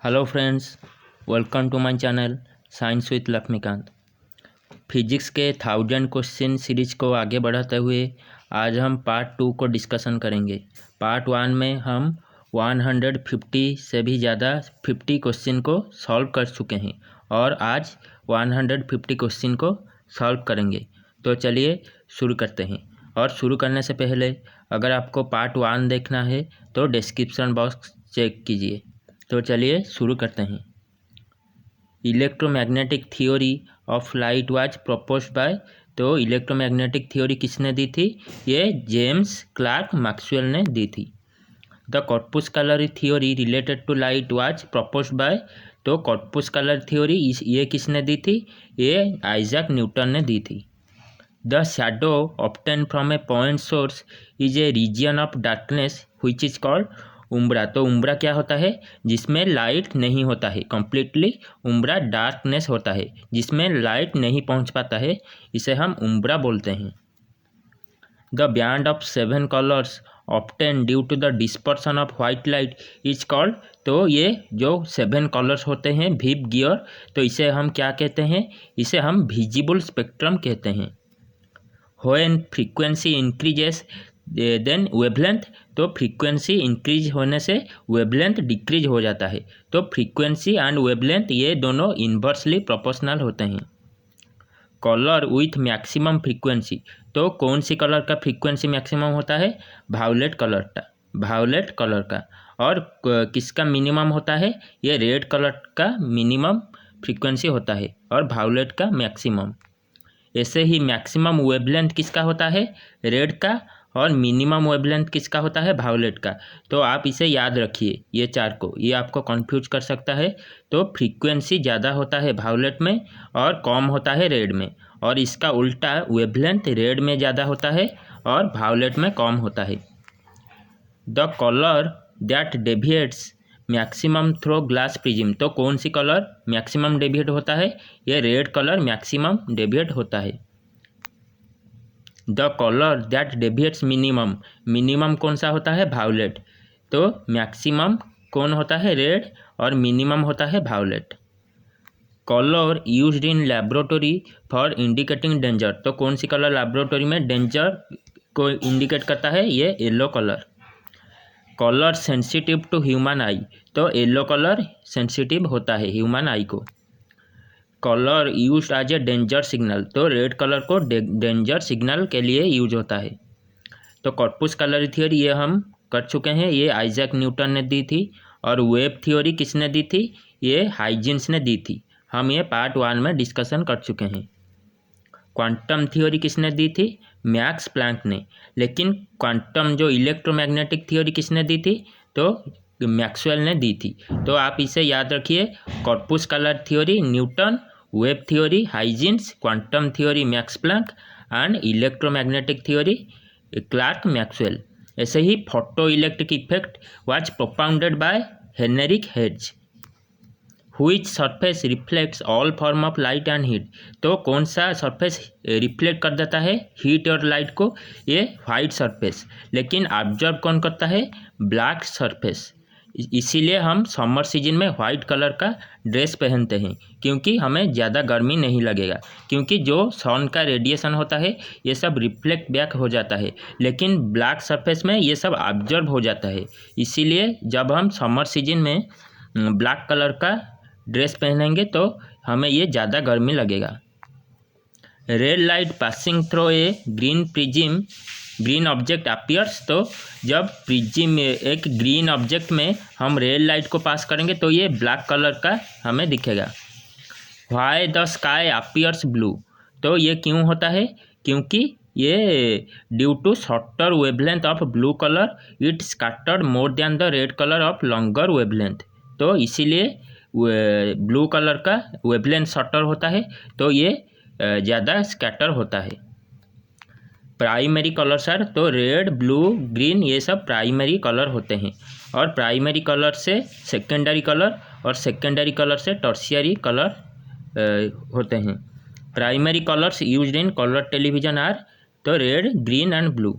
Hello friends, welcome to my channel science with Laxmikant. Physics के 1000 question series को आगे बढ़ाते हुए आज हम पार्ट 2 को डिस्कशन करेंगे। पार्ट 1 में हम 150 से भी ज़्यादा 50 क्वेश्चन को सॉल्व कर चुके हैं और आज 150 क्वेश्चन को सॉल्व करेंगे। तो चलिए शुरू करते हैं। और शुरू करने से पहले अगर आपको पार्ट 1 देखना है तो डिस्क्रिप्शन बॉक्स चेक कीजिए। तो चलिए शुरू करते हैं। Electromagnetic theory of light was proposed by, तो इलेक्ट्रोमैग्नेटिक थ्योरी किसने दी थी? ये जेम्स क्लार्क मैक्सवेल ने दी थी। The corpuscular theory related to light was proposed by, तो कॉर्पुस्कुलर थ्योरी ये किसने दी थी? ये आइजैक न्यूटन ने दी थी। The shadow obtain from a point source is a region of darkness which is called umbra. तो उम्ब्रा क्या होता है? जिसमें लाइट नहीं होता है, कंप्लीटली उम्ब्रा डार्कनेस होता है, जिसमें लाइट नहीं पहुंच पाता है, इसे हम उम्ब्रा बोलते हैं। The band of 7 colours obtain due to the dispersion of white light is called, तो ये जो 7 कलर्स होते हैं विव गियर, तो इसे हम क्या कहते हैं? इसे हम विजिबल स्पेक्ट्रम कहते हैं। When frequency increases then wavelength, तो फ्रीक्वेंसी इंक्रीज होने से वेवलेंथ डिक्रीज हो जाता है। तो फ्रीक्वेंसी एंड वेवलेंथ ये दोनों इन्वर्सली प्रोपोर्शनल होते हैं। कलर विथ मैक्सिमम फ्रीक्वेंसी, तो कौन सी कलर का फ्रीक्वेंसी मैक्सिमम होता है? वायलेट कलर का। और किसका मिनिमम होता है? ये रेड कलर का मिनिमम फ्रीक्वेंसी होता है और वायलेट का मैक्सिमम। ऐसे ही मैक्सिमम वेवलेंथ किसका होता है? रेड का। और मिनिमम वेवलेंथ किसका होता है? वायलेट का। तो आप इसे याद रखिए, ये चार को, ये आपको कंफ्यूज कर सकता है। तो फ्रीक्वेंसी ज़्यादा होता है वायलेट में और कम होता है रेड में, और इसका उल्टा वेवलेंथ रेड में ज़्यादा होता है और वायलेट में कम होता है। The colour that deviates maximum through glass prism, तो कौन सी कलर मैक्सिमम डेविएट होता है? ये रेड कलर मैक्सिमम डेविएट होता है। The colour that deviates minimum कौन सा होता है? वायलेट। तो मैक्सिमम कौन होता है? रेड, और मिनिमम होता है violet. Colour used in laboratory for indicating danger, तो कौन सी कलर लैबोरेटरी में डेंजर को इंडिकेट करता है? ये yellow colour. Colour sensitive to human eye, तो येलो कलर सेंसिटिव होता है ह्यूमन आई को। Colour use as a danger signal, तो रेड कलर को डेंजर सिग्नल के लिए यूज होता है। तो कॉर्पुस्कुलर थ्योरी ये हम कर चुके हैं, ये आइजैक न्यूटन ने दी थी। और वेव थ्योरी किसने दी थी? ये हाइजेंस ने दी थी। हम ये पार्ट 1 में डिस्कशन कर चुके हैं। क्वांटम थ्योरी किसने दी थी? मैक्स प्लैंक ने। लेकिन क्वांटम जो इलेक्ट्रोमैग्नेटिक थ्योरी किसने दी थी? तो मैक्सवेल ने दी थी। तो आप इसे याद रखिए, corpuscular theory Newton, wave theory Huygens, quantum theory Max Planck and electromagnetic theory Clerk Maxwell. ऐसे ही photo electric effect was propounded by Heinrich Hertz. Which surface reflects all form of light and heat, तो कौन सा surface reflect कर देता है heat और light को? ये वाइट सरफेस। लेकिन ऑब्जर्व कौन करता है? Black surface. इसीलिए हम समर सीजन में वाइट कलर का ड्रेस पहनते हैं, क्योंकि हमें ज़्यादा गर्मी नहीं लगेगा, क्योंकि जो सन का रेडिएशन होता है ये सब रिफ्लेक्ट बैक हो जाता है, लेकिन ब्लैक सरफेस में ये सब ऑब्जर्व हो जाता है। इसीलिए जब हम समर सीजन में ब्लैक कलर का ड्रेस पहनेंगे तो हमें ये ज़्यादा गर्मी लगेगा। Red light passing through a green object appears, तो जब प्रिज्म एक ग्रीन ऑब्जेक्ट में हम रेड लाइट को पास करेंगे तो ये ब्लैक कलर का हमें दिखेगा। Why the sky appears blue, तो ये क्यों होता है? क्योंकि ये due to shorter wavelength of blue colour it scattered more than the red colour of longer wavelength, तो इसीलिए ब्लू कलर का वेवलेंथ शॉर्टर होता है, तो ये ज़्यादा स्कैटर होता है। प्राइमरी कलर्स आर, तो रेड, ब्लू, ग्रीन ये सब प्राइमरी कलर होते हैं, और प्राइमरी कलर से सेकेंडरी कलर और सेकेंडरी कलर से टर्शियरी कलर होते हैं। Primary colours used in colour television are, तो red, green and blue.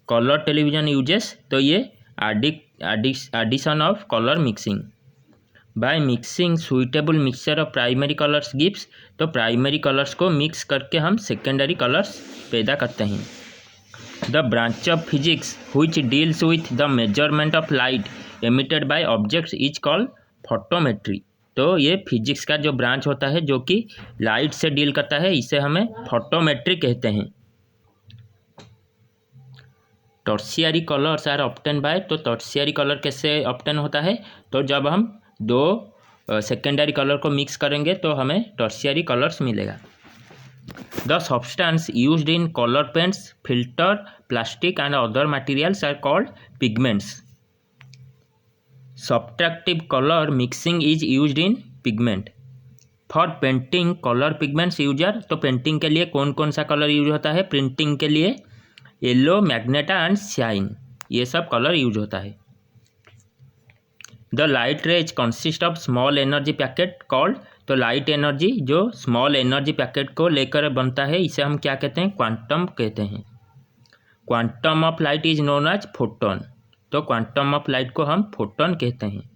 Colour television uses, तो ये addition of colour mixing. By mixing suitable mixture of primary colours gives, तो primary colours को mix करके हम secondary colours पैदा करते हैं। The branch of physics which deals with the measurement of light emitted by objects is called photometry, तो ये physics का जो ब्रांच होता है जो कि लाइट से डील करता है, इसे हमें फोटोमेट्री कहते हैं। Tertiary colours are obtain by, तो टर्शियरी कलर कैसे ऑब्टेन होता है, तो जब हम दो सेकेंडरी कलर को मिक्स करेंगे तो हमें टर्शियरी कलर्स मिलेगा। The substance used in colour paints, filter, plastic and other materials are called pigments. Subtractive colour mixing is used in pigment. For painting colour pigments user, तो painting के लिए कौन कौन सा कलर यूज होता है, printing के लिए येलो, मैग्नेटा एंड शाइन, ये सब कलर यूज होता है। The light rays consist of small energy packet called, तो लाइट एनर्जी जो स्मॉल एनर्जी पैकेट को लेकर बनता है इसे हम क्या कहते हैं, क्वांटम कहते हैं। Quantum of light is known as photon, तो क्वांटम ऑफ लाइट को हम फोटोन कहते हैं।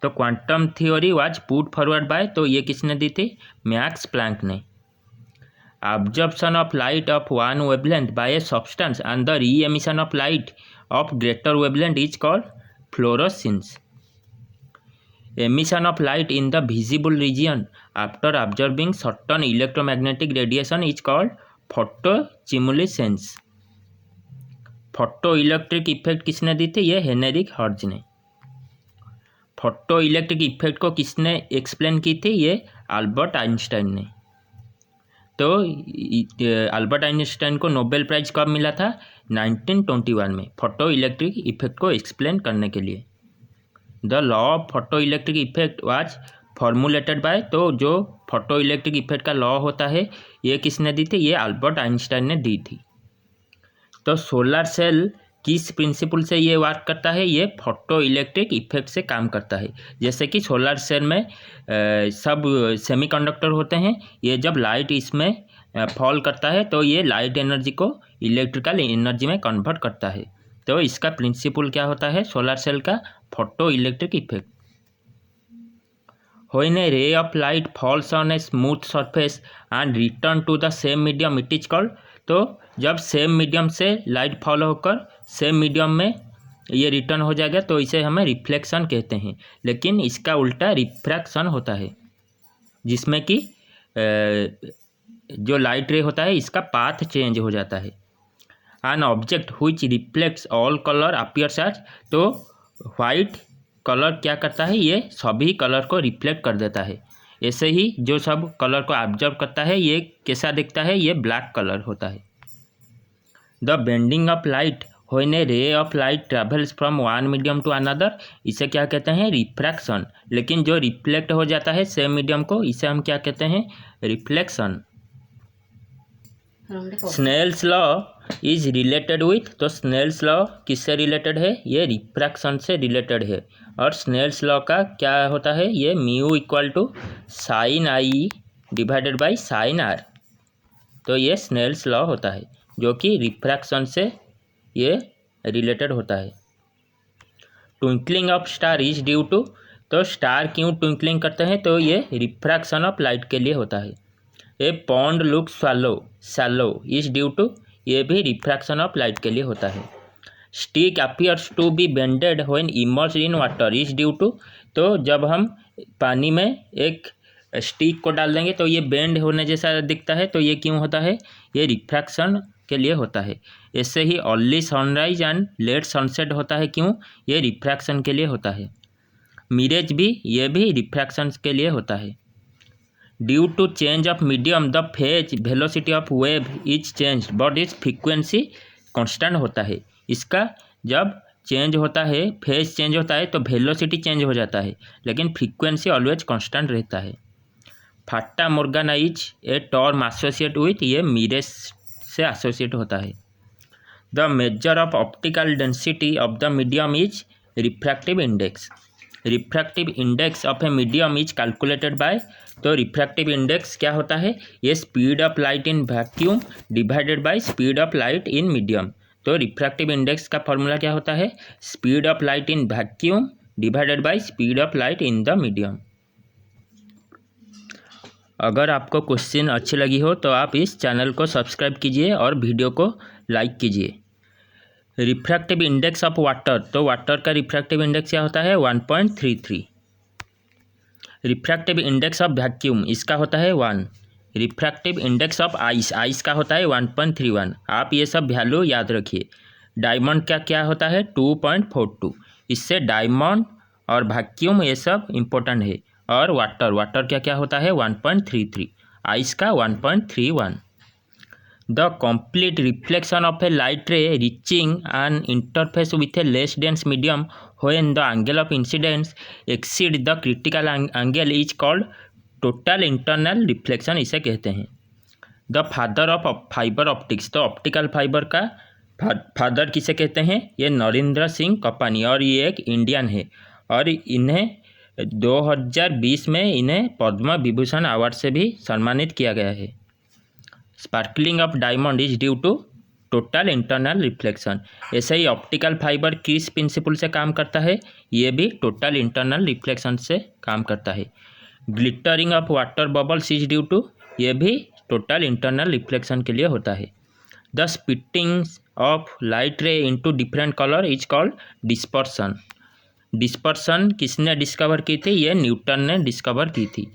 तो quantum theory was put forward by, तो ये किसने दी थी, मैक्स प्लैंक ने। Absorption of light of one wavelength by a substance and the re-emission of light of greater wavelength is called fluorescence. Emission of light in the visible region after absorbing certain electromagnetic radiation is called photocumulescence. Photo electric effect किसने दी थी, ये Heinrich hertz ने। Photo electric effect को किसने explain की थी, ये अल्बर्ट आइंस्टाइन ने। तो अल्बर्ट आइंस्टाइन को नोबेल प्राइज कब मिला था, 1921 में, फोटो इलेक्ट्रिक इफेक्ट को एक्सप्लेन करने के लिए। The law of photo electric effect was formulated bye, तो जो फोटो इलेक्ट्रिक इफेक्ट का लॉ होता है ये किसने दी थी, ये अल्बर्ट आइंस्टाइन ने दी थी। तो सोलर सेल किस प्रिंसिपल से ये वर्क करता है, ये फोटो इलेक्ट्रिक इफेक्ट से काम करता है। जैसे कि सोलर सेल में सब सेमीकंडक्टर होते हैं, ये जब लाइट इसमें फॉल करता है तो ये लाइट एनर्जी को इलेक्ट्रिकल एनर्जी में कन्वर्ट करता है। तो इसका प्रिंसिपल क्या होता है सोलर सेल का, photo electric effect. When a ray of light falls on a smooth surface and return to the same medium it is called, तो जब सेम मीडियम से लाइट फॉलो होकर सेम मीडियम में ये रिटर्न हो जाएगा तो इसे हमें रिफ्लेक्शन कहते हैं। लेकिन इसका उल्टा रिफ्रैक्शन होता है, जिसमें कि जो लाइट रे होता है इसका पाथ चेंज हो जाता है। An object which reflects all colour appears as, तो वाइट कलर क्या करता है, ये सभी कलर को रिफ्लेक्ट कर देता है। ऐसे ही जो सब कलर को ऑब्जर्व करता है ये कैसा दिखता है, ये ब्लैक कलर होता है। The bending of light when a ray of light travels from one medium to another, इसे क्या कहते हैं, रिफ्रैक्शन। लेकिन जो रिफ्लेक्ट हो जाता है सेम मीडियम को, इसे हम क्या कहते हैं, reflection. Snell's law is related with, तो स्नेल्स लॉ किससे रिलेटेड है, ये रिफ्रैक्शन से रिलेटेड है। और स्नेल्स लॉ का क्या होता है, ये mu equal to sine i divided by sine r, तो ये स्नेल्स लॉ होता है जो कि रिफ्रैक्शन से ये रिलेटेड होता है। Twinkling of star is due to, तो स्टार क्यों ट्विंकलिंग करते हैं, तो ये रिफ्रैक्शन ऑफ लाइट के लिए होता है। A pond look shallow is due to, ये भी रिफ्रैक्शन ऑफ लाइट के लिए होता है। Stick appears to be bended when immersed in water is due to, तो जब हम पानी में एक स्टिक को डाल देंगे तो ये बेंड होने जैसा दिखता है, तो ये क्यों होता है, ये रिफ्रैक्शन के लिए होता है। ऐसे ही early sunrise and late sunset होता है, क्यों, ये रिफ्रैक्शन के लिए होता है। मिरेज भी, ये भी रिफ्रैक्शन के लिए होता है। Due to change of medium the phase velocity of wave is change but is frequency constant होता है। इसका जब चेंज होता है, फेज चेंज होता है तो वेलोसिटी चेंज हो जाता है, लेकिन फ्रीक्वेंसी ऑलवेज कांस्टेंट रहता है। Fata Morgana is a term associate with, ये मिरेज से एसोसिएट होता है। The measure of optical density of the medium is refractive index. Refractive index of a medium is calculated by, तो refractive index क्या होता है, ये speed of light in vacuum divided by speed of light in medium. तो refractive index का formula क्या होता है, speed of light in vacuum divided by speed of light in the medium. अगर आपको क्वेश्चन अच्छी लगी हो तो आप इस चैनल को सब्सक्राइब कीजिए और वीडियो को लाइक कीजिए। रिफ्रैक्टिव इंडेक्स ऑफ वाटर, तो वाटर का रिफ्रैक्टिव इंडेक्स क्या होता है 1.33। रिफ्रैक्टिव इंडेक्स ऑफ वैक्यूम, इसका होता है 1। Refractive index of ice, ice का होता है 1.31। आप ये सब वैल्यू याद रखिए। डायमंड का क्या होता है 2.42। इससे डायमंड और वैक्यूम ये सब इम्पोर्टेंट है। और वाटर, वाटर क्या क्या होता है 1.33, आइस का 1.31। The complete reflection of A light रे reaching N interface with A less dense medium when the angle of incidence exceed the critical angle is called total internal reflection, इसे कहते हैं। The father of fibre optics, तो optical fibre का father किसे कहते हैं, ये नरेंद्र सिंह कपानी, और ये एक इंडियन है। और इन्हें 2020 में इन्हें पद्म विभूषण अवार्ड से भी सम्मानित किया गया है। Sparkling of diamond is due to total internal reflection. ऐसे ही ऑप्टिकल फाइबर किस प्रिंसिपल से काम करता है, ये भी टोटल इंटरनल रिफ्लेक्शन से काम करता है। Glittering of water bubbles is due to, ये भी टोटल इंटरनल रिफ्लेक्शन के लिए होता है। The splitting of light ray into different colour is called dispersion. Dispersion किसने डिस्कवर की थी, ये न्यूटन ने डिस्कवर की थी।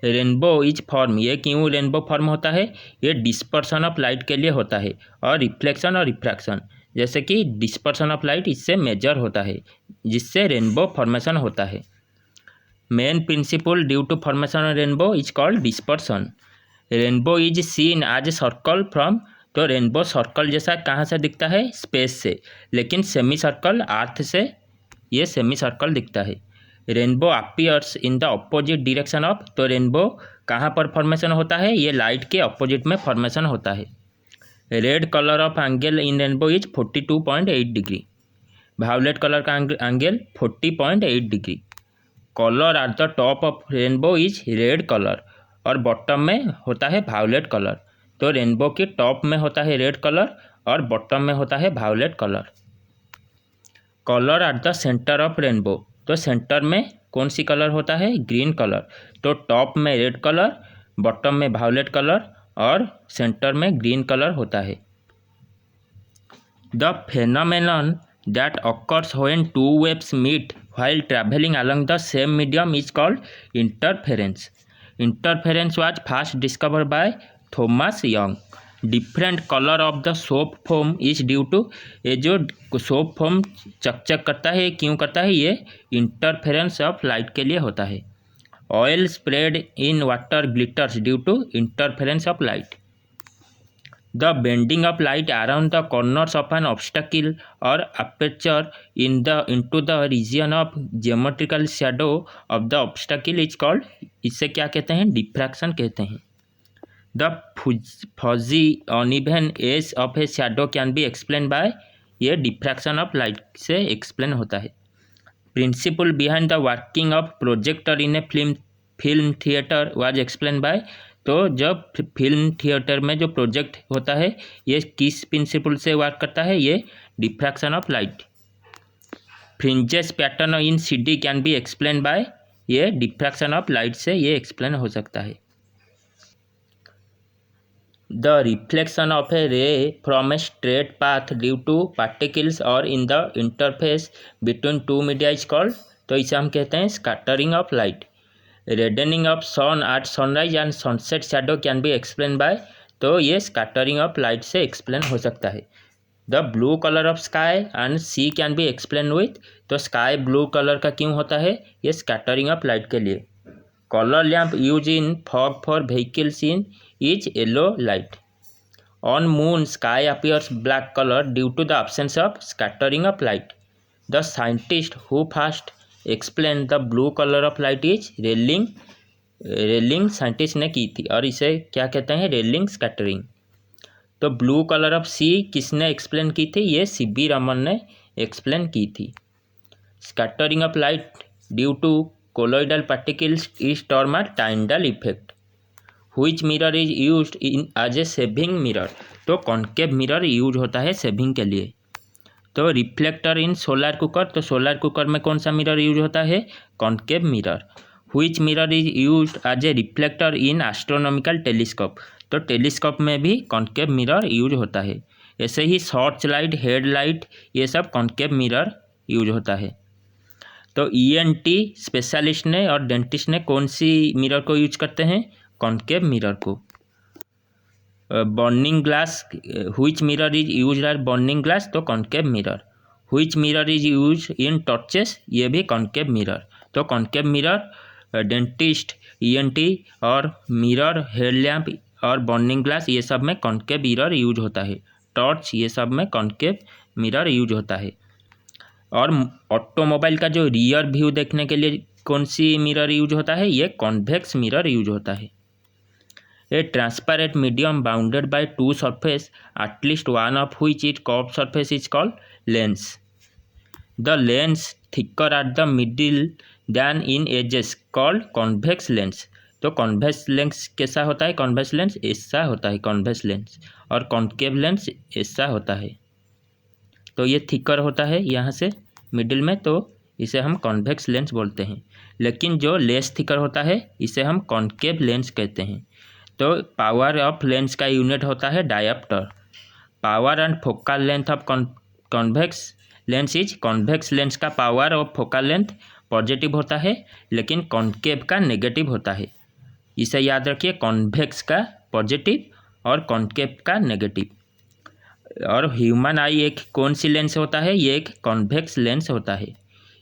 रेनबो इज फॉर्म, ये क्यों रेनबो फॉर्म होता है, ये डिस्पर्सन ऑफ लाइट के लिए होता है। और रिफ्लेक्शन और रिफ्रैक्शन, जैसे कि डिस्पर्सन ऑफ लाइट इससे मेजर होता है, जिससे रेनबो फॉर्मेशन होता है। Main principle due to formation of rainbow is called dispersion. Rainbow is seen as a circle from, तो रेनबो सर्कल जैसा कहाँ से दिखता है, स्पेस से, लेकिन सेमी सर्कल अर्थ से ये सेमी सर्कल दिखता है। Rainbow appears in the opposite direction of, तो रेनबो कहाँ पर फॉर्मेशन होता है, ये लाइट के अपोजिट में फॉर्मेशन होता है। Red colour of angle in rainbow is 42.8 degree. Violet colour का angle 40.8 degree. Colour at the top of rainbow is red colour, और बॉटम में होता है वायलेट कलर। तो रेनबो के टॉप में होता है रेड कलर और बॉटम में होता है violet colour. Colour at the centre of rainbow, तो सेंटर में कौन सी कलर होता है, ग्रीन कलर। तो टॉप में रेड कलर, बॉटम में वायलेट कलर और सेंटर में ग्रीन कलर होता है। The phenomenon that occurs when two waves meet while travelling along the same medium is called interference. Interference was first discovered by Thomas Young. Different colour of the soap foam is due to, ये जो soap foam चकचक करता है क्यों करता है, ये interference of light के लिए होता है। Oil spread in water glitters due to interference of light. The bending of light around the corners of an obstacle और aperture into the region of geometrical shadow of the obstacle is called, इसे क्या कहते हैं, diffraction कहते हैं। The fuzzy uneven edge of a shadow can be explain by, ये diffraction of light से explain होता है। Principle behind the working of projector in A film theatre was explain by, तो जब फिल्म थिएटर में जो प्रोजेक्ट होता है ये किस प्रिंसिपल से वर्क करता है, ये diffraction of light. Fringes pattern in CD can be explain by, ये डिफ्रैक्शन ऑफ लाइट से ये एक्सप्लेन हो सकता है। The reflection of a ray from a straight path due to particles or in the interface between two media is called, तो इसे हम कहते हैं scattering of light. Reddening of sun at sunrise and sunset shadow can be explained by, तो ये scattering of light से explain हो सकता है। The blue color of sky and sea can be explained with, तो sky blue color का क्यों होता है, ये scattering of light के लिए। Color lamp used in fog for vehicles in is yellow light. On moon sky appears black color due to the absence of scattering of light. The scientist who first explained the blue color of light is Rayleigh. Railing scientist ने की थी और इसे क्या कहते हैं, railing scattering. तो blue colour of सी किसने एक्सप्लेन की थी, ये सीबी रमन ने एक्सप्लेन की थी। Scattering of light due to colloidal particles is termed Tyndall effect. Which mirror is used in as a shaving mirror, तो कॉन्केव मिरर यूज होता है सेविंग के लिए। तो रिफ्लेक्टर इन सोलर कुकर, तो सोलर कुकर में कौन सा मिरर यूज होता है? Concave mirror. Which mirror is used as a reflector in astronomical telescope, तो टेलीस्कोप में भी कॉन्केव मिरर यूज होता है। ऐसे ही शॉर्च लाइट, हेडलाइट, ये सब कॉन्केव मिरर यूज होता है। तो ईएनटी स्पेशलिस्ट ने और डेंटिस्ट ने कौन सी मिरर को यूज करते हैं? कॉन्केव मिरर को। Burning glass, which mirror is used as burning glass, तो concave mirror. Which mirror is used in torches, ये भी कॉन्केव मिरर। तो कॉन्केव मिरर डेंटिस्ट, ईएनटी और मिरर, हेडलैम्प और बर्निंग ग्लास, ये सब में कॉन्केव मिरर यूज होता है। टॉर्च, ये सब में कॉन्केव मिरर यूज होता है। और ऑटोमोबाइल का जो रियर व्यू देखने के लिए कौन सी मिरर यूज होता है? ये कॉन्वेक्स मिरर यूज होता है। A transparent medium bounded by two surface, at least one of which is curved surface is called lens. The lens thicker at the middle than in edges called convex lens. तो convex lens कैसा होता है? Convex lens ऐसा होता है, convex lens. और concave lens ऐसा होता है। तो ये थिकर होता है यहाँ से मिडिल में, तो इसे हम कॉन्वेक्स लेंस बोलते हैं। लेकिन जो लेस थिकर होता है इसे हम कॉन्केव लेंस कहते हैं। तो पावर ऑफ लेंस का यूनिट होता है dioptre. Power and focal length of convex lens is, convex lens का पावर और फोकल लेंथ पॉजिटिव होता है, लेकिन कॉन्केव का नेगेटिव होता है। इसे याद रखिए, कॉन्वेक्स का पॉजिटिव और कॉन्केव का नेगेटिव। और ह्यूमन आई एक कौन सी लेंस होता है? ये एक कॉन्वेक्स लेंस होता है।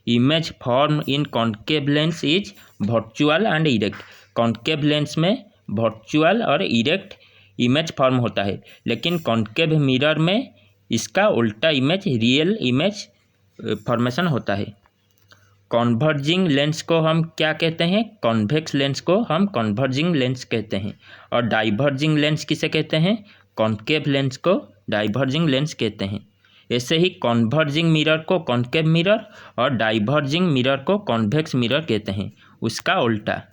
Image form in concave lens is virtual and erect. Concave lens में वर्चुअल और इरेक्ट इमेज फॉर्म होता है, लेकिन कॉन्केव मिरर में इसका उल्टा इमेज, रियल इमेज फॉर्मेशन होता है। कॉन्वर्जिंग लेंस को हम क्या कहते हैं? कॉन्वेक्स लेंस को हम कॉन्वर्जिंग लेंस कहते हैं। और डाइवर्जिंग लेंस किसे कहते हैं? कॉन्केव लेंस को डाइवर्जिंग लेंस कहते हैं। ऐसे ही कॉन्वर्जिंग मिरर को कॉन्केव मिरर और डाइवर्जिंग मिरर को कॉन्वेक्स मिरर कहते हैं, उसका उल्टा।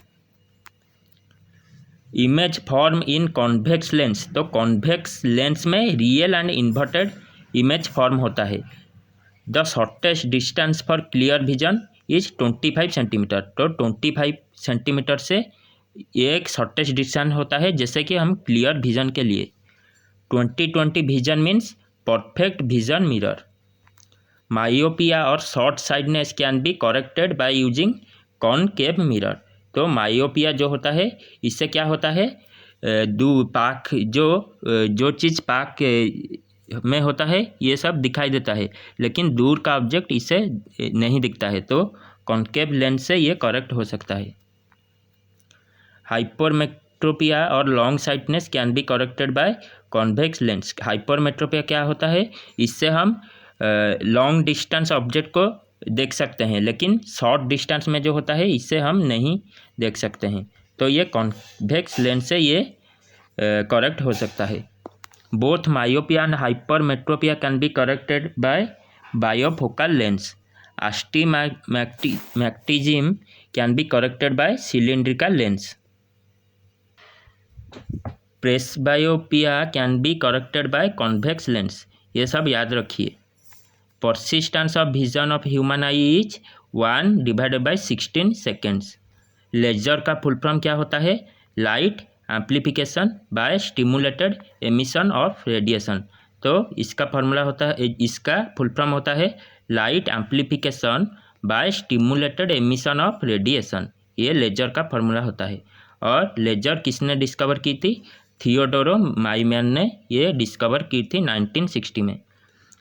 Image form in convex lens, तो कॉन्वेक्स लेंस में real and inverted image form होता है। The shortest distance for clear vision is 25 centimetre. तो 25 सेंटीमीटर से एक शॉर्टेस्ट डिस्टेंस होता है, जैसे कि हम क्लियर विजन के लिए। 20/20 vision means perfect vision mirror. Myopia और short sightedness can be corrected by using concave mirror. तो मायोपिया जो होता है, इससे क्या होता है? जो चीज़ पाक में होता है ये सब दिखाई देता है, लेकिन दूर का ऑब्जेक्ट इसे नहीं दिखता है, तो कॉनकेव लेंस से ये करेक्ट हो सकता है। हाइपरमेट्रोपिया और long sightedness can be corrected by convex lens. Hypermetropia क्या होता है? इससे हम लॉन्ग डिस्टेंस ऑब्जेक्ट को देख सकते हैं, लेकिन शॉर्ट डिस्टेंस में जो होता है इससे हम नहीं देख सकते हैं, तो ये कॉन्वेक्स लेंस से ये करेक्ट हो सकता है। Both myopia and hypermetropia can be corrected by bifocal lens. astigmatism can be corrected by cylindrical lens. Presbyopia can be corrected by convex lens. ये सब याद रखिए। Persistence of vision of human eye is 1/16 seconds. Laser का full form क्या होता है? Light amplification by stimulated emission of radiation. तो इसका फॉर्मूला होता है, इसका फुल फॉर्म होता है light amplification by stimulated emission of radiation. ये लेजर का फॉर्मूला होता है। और लेजर किसने डिस्कवर की थी? थियोडोरो माइमैन ने ये डिस्कवर की थी 1960 में।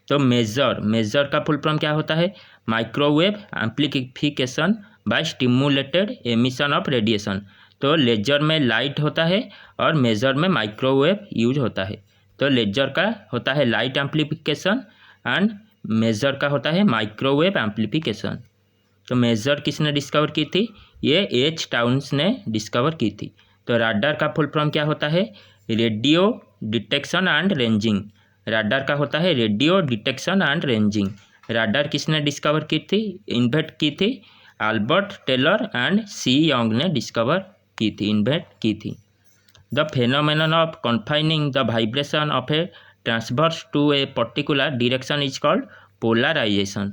तो मेजर का फुल फॉर्म क्या होता है? Microwave amplification by stimulated emission of radiation. तो लेजर में लाइट होता है और मेजर में माइक्रोवेव यूज होता है। तो लेजर का होता है लाइट एम्प्लीफिकेशन एंड मेजर का होता है माइक्रोवेव एम्प्लीफिकेशन। तो मेजर किसने डिस्कवर की थी? ये एच टाउन्स ने डिस्कवर की थी। तो राडार का फुल फॉर्म क्या होता है? Radio detection and ranging. Radar का होता है radio detection and ranging. Radar किसने डिस्कवर की थी, इन्वेंट की थी? Albert Taylor and C Young ने डिस्कवर की थी, इन्वेंट की थी। The phenomenon of confining the vibration of a transverse to a particular direction is called polarization.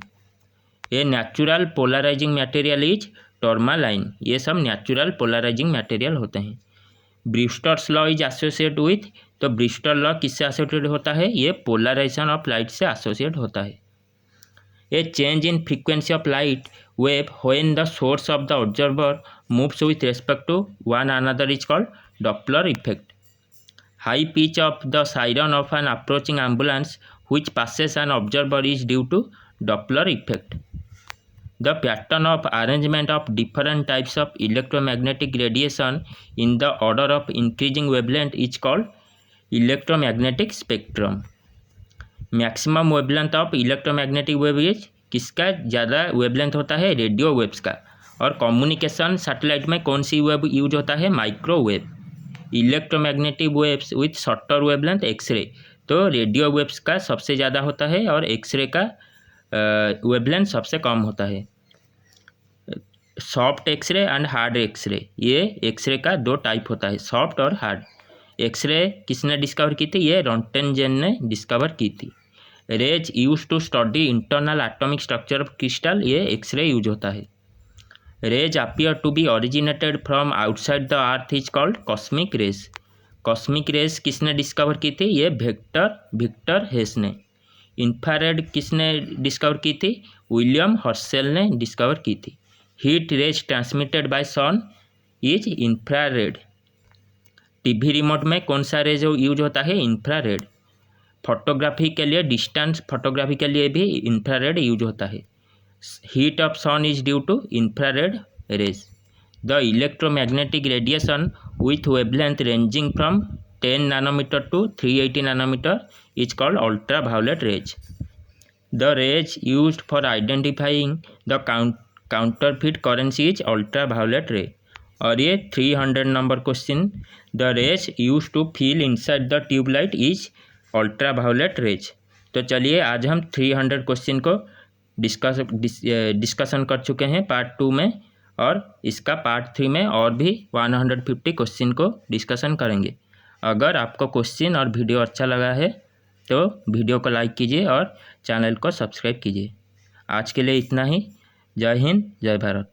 A natural polarizing material is tourmaline. ये सब नेचुरल पोलराइजिंग मटेरियल होते हैं। Brewster's law is associate with, तो Brewster law किससे associate होता है? ये polarisation of light से एसोसिएट होता है। A change in frequency of light wave when the source of the observer moves with respect to one another is called Doppler effect. High pitch of the siren of an approaching ambulance which passes an observer is due to Doppler effect. The pattern of arrangement of different types of electromagnetic radiation in the order of increasing wavelength is called electromagnetic spectrum. Maximum wavelength of electromagnetic wave is किसका ज़्यादा wavelength होता है? Radio waves का। और communication satellite में कौन सी wave use होता है? Microwave. Electromagnetic waves with shorter wavelength X-ray, तो रेडियो वेव्स का सबसे ज़्यादा होता है और एक्सरे का वेवलेंथ सबसे कम होता है। Soft X-ray and hard X-ray, ये एक्सरे का दो टाइप होता है, सॉफ्ट और हार्ड। एक्सरे किसने डिस्कवर की थी? ये रोंटेनजेन ने डिस्कवर की थी। Rays use to study internal atomic structure of crystal, ये एक्सरे यूज होता है। Rays appear to be originated from outside the earth is called cosmic rays. Cosmic rays किसने डिस्कवर की थी? ये विक्टर हेस ने। इंफ्रारेड किसने डिस्कवर की थी? विलियम हर्शेल ने डिस्कवर की थी। Heat rays transmitted by sun is infrared. TV remote में कौन सा रेज यूज होता है? इंफ्रारेड। फोटोग्राफी के लिए, डिस्टेंस फोटोग्राफी के लिए भी इंफ्रारेड यूज होता है। Heat of sun is due to infrared rays. The electromagnetic radiation with wavelength ranging from 10 nanometer to 380 nanometer is called ultraviolet rays. The rays used for identifying the counterfeit currency is ultraviolet ray. और ये 300 number question, the rays use to feel inside the tubelight is ultraviolet rays. तो चलिए आज हम 300 question को discussion कर चुके हैं पार्ट 2 में, और इसका पार्ट 3 में और भी 150 क्वेश्चन को डिस्कशन करेंगे। अगर आपको क्वेश्चन और वीडियो अच्छा लगा है तो वीडियो को लाइक कीजिए और चैनल को सब्सक्राइब कीजिए। आज के लिए इतना ही। जय हिंद, जय भारत।